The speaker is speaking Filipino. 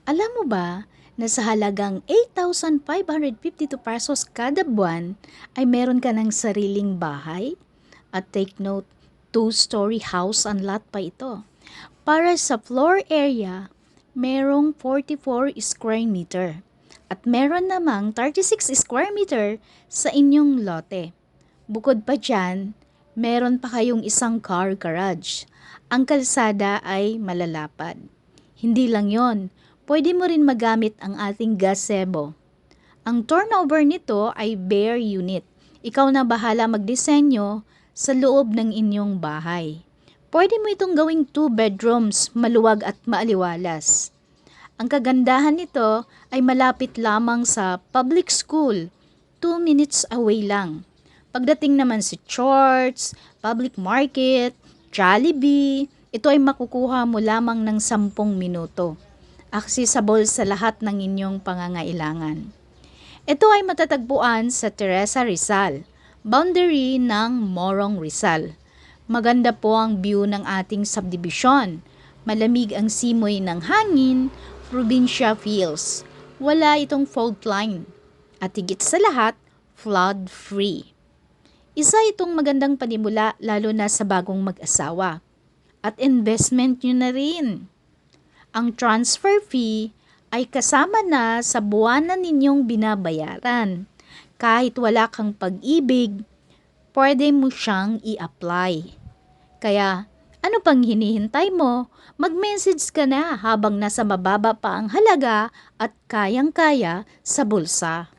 Alam mo ba na sa halagang 8,552 pesos kada buwan ay meron ka ng sariling bahay? At take note, two-story house and lot pa ito. Para sa floor area, merong 44 square meter. At meron namang 36 square meter sa inyong lote. Bukod pa dyan, meron pa kayong isang car garage. Ang kalsada ay malalapad. Hindi lang yon, pwede mo rin magamit ang ating gazebo. Ang turnover nito ay bare unit. Ikaw na bahala magdisenyo sa loob ng inyong bahay. Pwede mo itong gawing 2 bedrooms, maluwag at maaliwalas. Ang kagandahan nito ay malapit lamang sa public school, 2 minutes away lang. Pagdating naman sa church, public market, Jollibee, ito ay makukuha mo lamang ng 10 minuto. Accessible sa lahat ng inyong pangangailangan. Ito ay matatagpuan sa Teresa Rizal, boundary ng Morong Rizal. Maganda po ang view ng ating subdivision. Malamig ang simoy ng hangin, probinsya feels. Wala itong fault line. At higit sa lahat, flood-free. Isa itong magandang panimula lalo na sa bagong mag-asawa. At investment nyo na rin. Ang transfer fee ay kasama na sa buwanan ninyong binabayaran. Kahit wala kang pag-ibig, pwede mo siyang i-apply. Kaya, ano pang hinihintay mo? Mag-message ka na habang nasa mababa pa ang halaga at kayang-kaya sa bulsa.